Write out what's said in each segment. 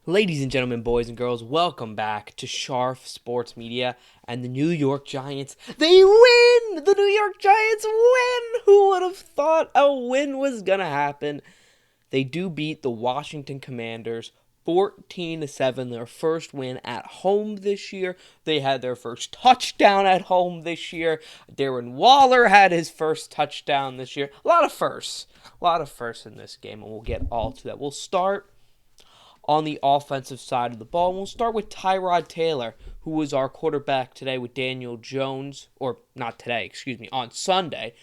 Ladies and gentlemen, boys and girls, welcome back to Sharf Sports Media and the New York Giants. They win! The New York Giants win! Who would have thought a win was gonna happen? They do beat the Washington Commanders 14-7, their first win at home this year. They had their first touchdown at home this year. Darren Waller had his first touchdown this year. A lot of firsts. A lot of firsts in this game, and we'll get all to that. We'll start on the offensive side of the ball. We'll start with Tyrod Taylor, who was our quarterback today with Daniel Jones, or not today, excuse me, on Sunday,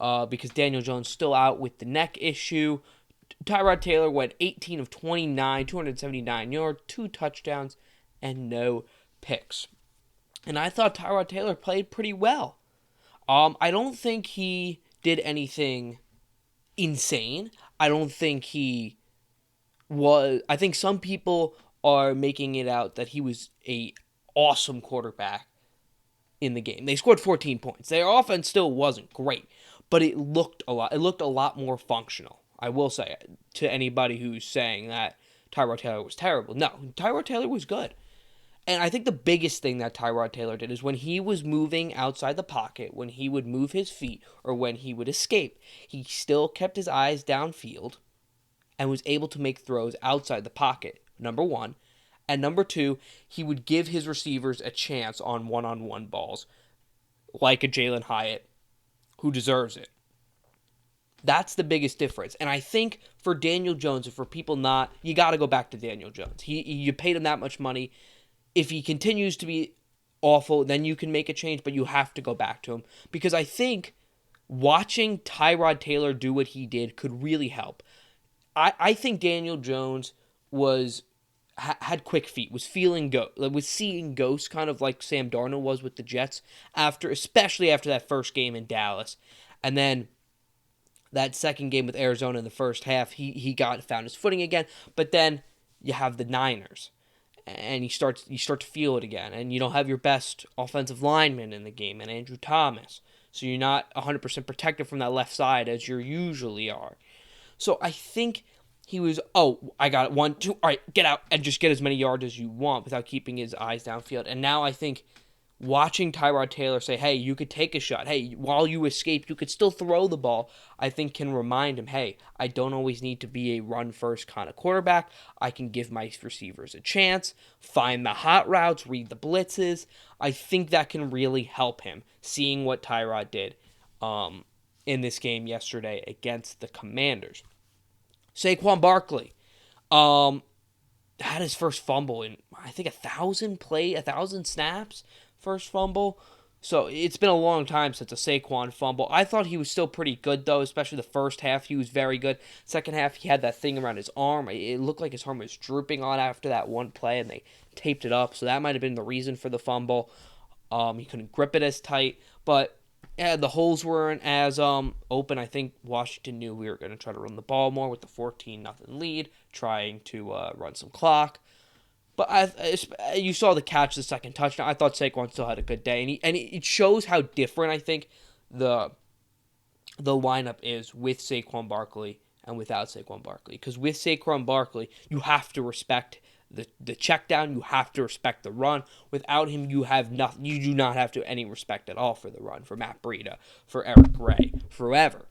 because Daniel Jones still out with the neck issue. Tyrod Taylor went 18 of 29, 279 yards, 2 touchdowns, and no picks. And I thought Tyrod Taylor played pretty well. I don't think he did anything insane. I don't think he I think some people are making it out that he was a awesome quarterback in the game. They scored 14 points. Their offense still wasn't great, but it looked a lot more functional. I will say to anybody who's saying that Tyrod Taylor was terrible. No, Tyrod Taylor was good. And I think the biggest thing that Tyrod Taylor did is when he was moving outside the pocket, when he would move his feet, or when he would escape, he still kept his eyes downfield and was able to make throws outside the pocket, number one. And number two, he would give his receivers a chance on one-on-one balls, like a Jalen Hyatt, who deserves it. That's the biggest difference. And I think for Daniel Jones, and for people not, you got to go back to Daniel Jones. You paid him that much money. If he continues to be awful, then you can make a change, but you have to go back to him. Because I think watching Tyrod Taylor do what he did could really help. I think Daniel Jones had quick feet, was seeing ghosts, kind of like Sam Darnold was with the Jets especially after that first game in Dallas, and then that second game with Arizona in the first half, he found his footing again. But then you have the Niners, and you start to feel it again, and you don't have your best offensive lineman in the game, and Andrew Thomas, so you're not 100% protected from that left side as you usually are. So I think he was, I got it, 1, 2, all right, get out and just get as many yards as you want without keeping his eyes downfield. And now I think watching Tyrod Taylor say, hey, you could take a shot. Hey, while you escape, you could still throw the ball, I think can remind him, hey, I don't always need to be a run-first kind of quarterback. I can give my receivers a chance, find the hot routes, read the blitzes. I think that can really help him, seeing what Tyrod did in this game yesterday against the Commanders. Saquon Barkley had his first fumble in, I think, 1,000 snaps, first fumble. So it's been a long time since a Saquon fumble. I thought he was still pretty good, though, especially the first half. He was very good. Second half, he had that thing around his arm. It looked like his arm was drooping on after that one play, and they taped it up. So that might have been the reason for the fumble. He couldn't grip it as tight, but yeah, the holes weren't as open. I think Washington knew we were going to try to run the ball more with the 14-0 lead, trying to run some clock. But you saw the catch, the second touchdown. I thought Saquon still had a good day, and it shows how different I think the lineup is with Saquon Barkley and without Saquon Barkley. Because with Saquon Barkley, you have to respect the check down. You have to respect the run. Without him, you have nothing. You do not have any respect at all for the run, for Matt Breida, for Eric Gray, forever.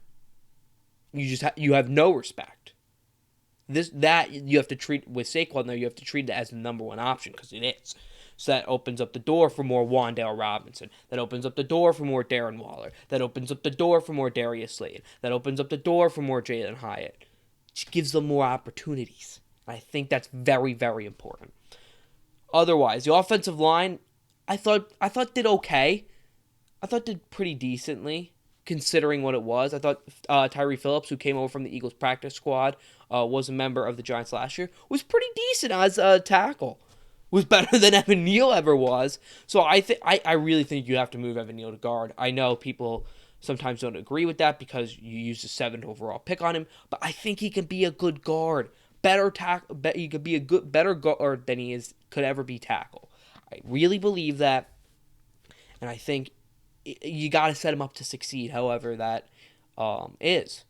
You have no respect. That you have to treat with Saquon though. You have to treat it as the number one option because it is. So that opens up the door for more Wan'Dale Robinson. That opens up the door for more Darren Waller. That opens up the door for more Darius Slayton. That opens up the door for more Jalen Hyatt. It gives them more opportunities. I think that's very, very important. Otherwise, the offensive line, I thought did okay. I thought did pretty decently considering what it was. I thought Tyree Phillips, who came over from the Eagles practice squad, was a member of the Giants last year, was pretty decent as a tackle. Was better than Evan Neal ever was. So I really think you have to move Evan Neal to guard. I know people sometimes don't agree with that because you used the 7th overall pick on him, but I think he can be a good guard. He could be a better guard than he could ever be tackle. I really believe that, and I think you got to set him up to succeed. However, that is.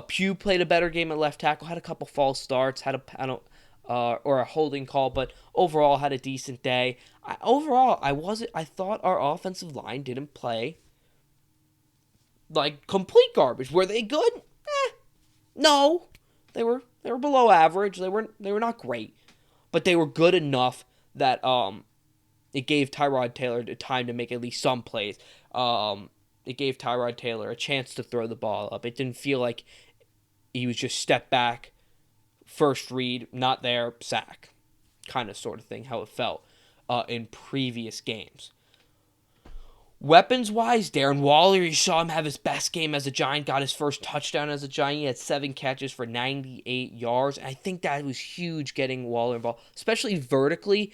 Pugh played a better game at left tackle. Had a couple false starts. Had a or a holding call, but overall had a decent day. I thought our offensive line didn't play like complete garbage. Were they good? No, they were below average. They were not great, but they were good enough that it gave Tyrod Taylor the time to make at least some plays. It gave Tyrod Taylor a chance to throw the ball up. It didn't feel like he was just step back, first read, not there, sack, kind of sort of thing. How it felt in previous games. Weapons wise, Darren Waller, you saw him have his best game as a Giant, got his first touchdown as a Giant. He had 7 catches for 98 yards. And I think that was huge getting Waller involved, especially vertically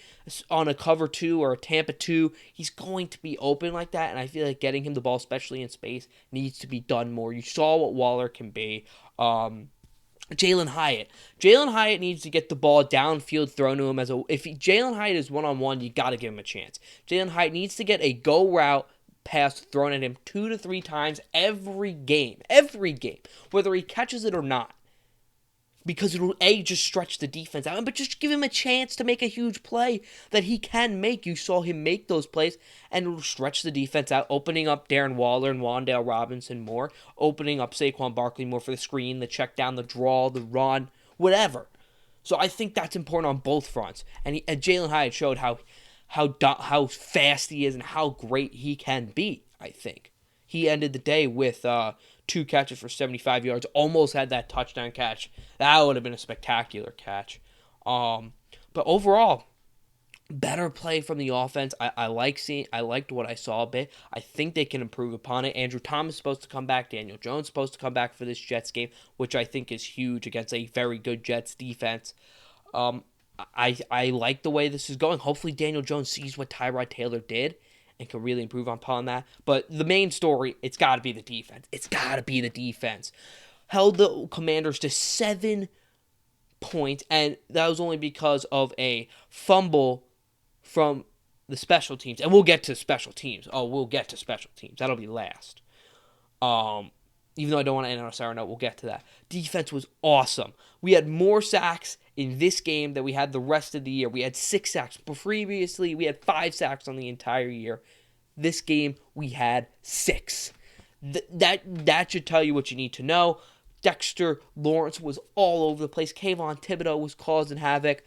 on a cover 2 or a Tampa 2. He's going to be open like that, and I feel like getting him the ball, especially in space, needs to be done more. You saw what Waller can be. Jalen Hyatt. Jalen Hyatt needs to get the ball downfield thrown to him if Jalen Hyatt is one-on-one, you got to give him a chance. Jalen Hyatt needs to get a go route pass thrown at him 2 to 3 times every game, whether he catches it or not. Because it'll just stretch the defense out, but just give him a chance to make a huge play that he can make. You saw him make those plays, and it'll stretch the defense out, opening up Darren Waller and Wan'Dale Robinson more, opening up Saquon Barkley more for the screen, the check down, the draw, the run, whatever. So I think that's important on both fronts. And Jalen Hyatt showed how fast he is and how great he can be, I think. He ended the day with 2 catches for 75 yards, almost had that touchdown catch. That would have been a spectacular catch. But overall, better play from the offense. I liked what I saw a bit. I think they can improve upon it. Andrew Thomas is supposed to come back. Daniel Jones is supposed to come back for this Jets game, which I think is huge against a very good Jets defense. I like the way this is going. Hopefully Daniel Jones sees what Tyrod Taylor did and can really improve upon that. But the main story, it's got to be the defense. Held the Commanders to 7 points, and that was only because of a fumble from the special teams. And we'll get to special teams. That'll be last. Even though I don't want to end on a sour note, we'll get to that. Defense was awesome. We had more sacks in this game than we had the rest of the year. We had 6 sacks. Previously, we had 5 sacks on the entire year. This game, we had 6. That should tell you what you need to know. Dexter Lawrence was all over the place. Kayvon Thibodeau was causing havoc.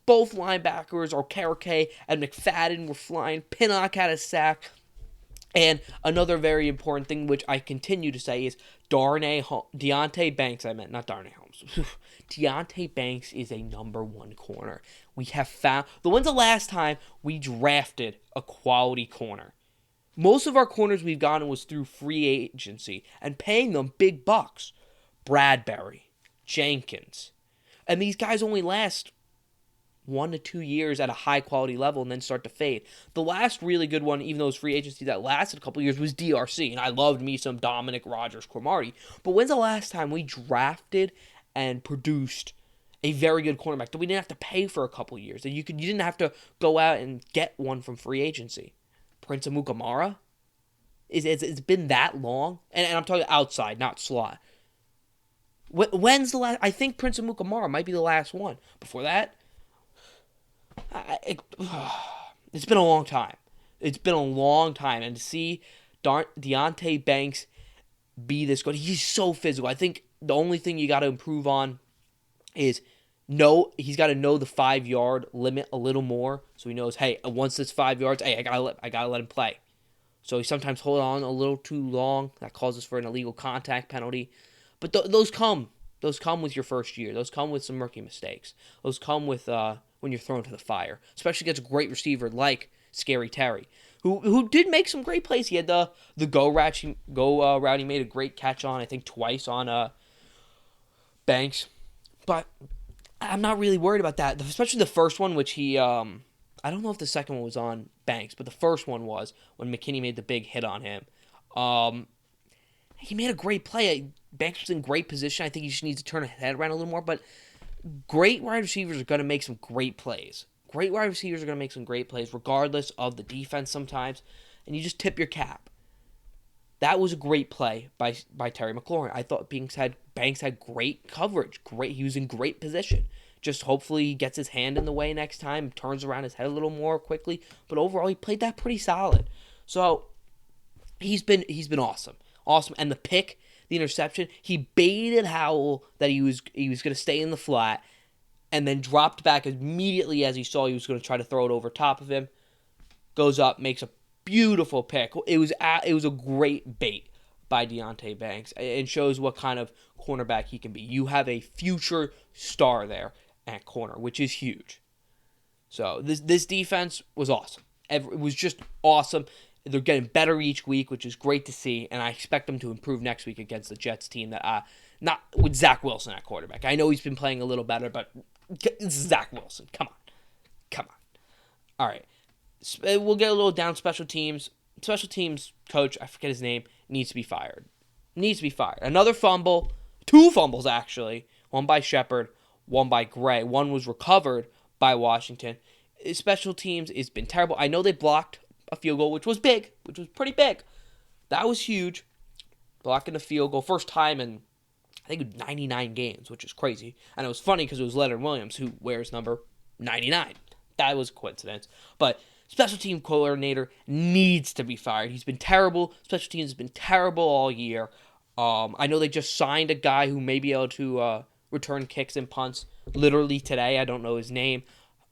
Both linebackers, Okereke and McFadden, were flying. Pinnock had a sack. And another very important thing, which I continue to say, is Deonte Banks. Not Darnay Holmes. Deonte Banks is a number 1 corner. We have found. When's the last time we drafted a quality corner? Most of our corners we've gotten was through free agency and paying them big bucks. Bradbury, Jenkins. And these guys only last 1 to 2 years at a high quality level and then start to fade. The last really good one, even though it was free agency that lasted a couple years, was DRC. And I loved me some Dominic Rodgers-Cromartie. But when's the last time we drafted and produced a very good cornerback that we didn't have to pay for a couple years? And you didn't have to go out and get one from free agency. Prince Amukamara? It's been that long? And I'm talking outside, not slot. When's the last? I think Prince Amukamara might be the last one. Before that, it's been a long time. And to see Deonte Banks be this good, he's so physical. I think the only thing you got to improve on is he's got to know the 5-yard limit a little more, so he knows, hey, once it's 5 yards, hey, I gotta let him play. So he sometimes hold on a little too long. That causes for an illegal contact penalty. But those come with your first year. Those come with some rookie mistakes. Those come with when you're thrown to the fire, especially against a great receiver like Scary Terry, who did make some great plays. He had the go route. He made a great catch on, I think, twice on Banks. But I'm not really worried about that, especially the first one, which he I don't know if the second one was on Banks, but the first one was when McKinney made the big hit on him. He made a great play. Banks was in great position. I think he just needs to turn his head around a little more. But great wide receivers are going to make some great plays. Regardless of the defense sometimes. And you just tip your cap. That was a great play by Terry McLaurin. I thought Banks had great coverage. He was in great position. Just hopefully he gets his hand in the way next time, turns around his head a little more quickly. But overall, he played that pretty solid. So he's been awesome, awesome. And the interception, he baited Howell that he was going to stay in the flat, and then dropped back immediately as he saw he was going to try to throw it over top of him. Goes up, makes a beautiful pick. It was a great bait by Deonte Banks, and shows what kind of cornerback he can be. You have a future star there at corner, which is huge. So this defense was awesome. It was just awesome. They're getting better each week, which is great to see, and I expect them to improve next week against the Jets team that not with Zach Wilson at quarterback. I know he's been playing a little better, but it's Zach Wilson. Come on. All right. We'll get a little down special teams. Special teams coach, I forget his name, needs to be fired. Another fumble, 2 fumbles actually, one by Shepard, one by Gray. One was recovered by Washington. Special teams has been terrible. I know they blocked a field goal, which was pretty big. That was huge. Blocking a field goal, first time in, I think, 99 games, which is crazy. And it was funny because it was Leonard Williams, who wears number 99. That was a coincidence. But special team coordinator needs to be fired. He's been terrible. Special teams has been terrible all year. I know they just signed a guy who may be able to return kicks and punts literally today. I don't know his name,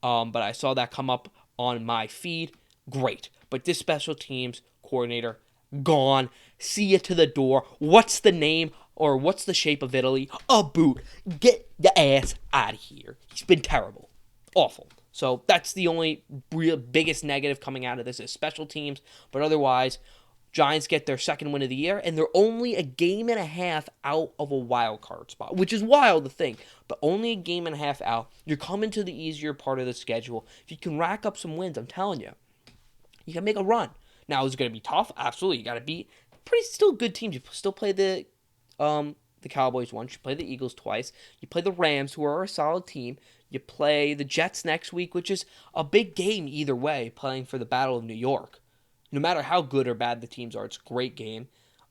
but I saw that come up on my feed. Great. But this special teams coordinator, gone. See you to the door. What's the name or what's the shape of Italy? A boot. Get the ass out of here. He's been terrible. Awful. So that's the only real biggest negative coming out of this is special teams. But otherwise, Giants get their second win of the year, and they're only a game and a half out of a wild card spot, which is wild to think, but only a game and a half out. You're coming to the easier part of the schedule. If you can rack up some wins, I'm telling you, you can make a run. Now, is it going to be tough? Absolutely. You got to beat pretty still good teams. You still play the Cowboys once. You play the Eagles twice. You play the Rams, who are a solid team. You play the Jets next week, which is a big game either way, playing for the Battle of New York. No matter how good or bad the teams are, it's a great game.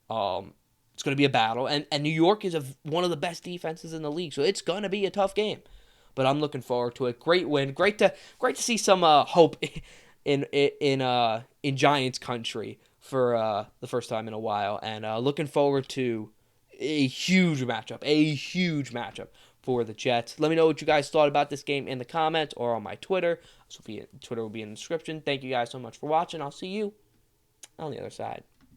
It's going to be a battle. And New York is one of the best defenses in the league, so it's going to be a tough game. But I'm looking forward to it. Great win. Great to see some hope in Giants country for the first time in a while. And looking forward to a huge matchup for the Jets. Let me know what you guys thought about this game in the comments or on my Twitter. Twitter will be in the description. Thank you guys so much for watching. I'll see you on the other side.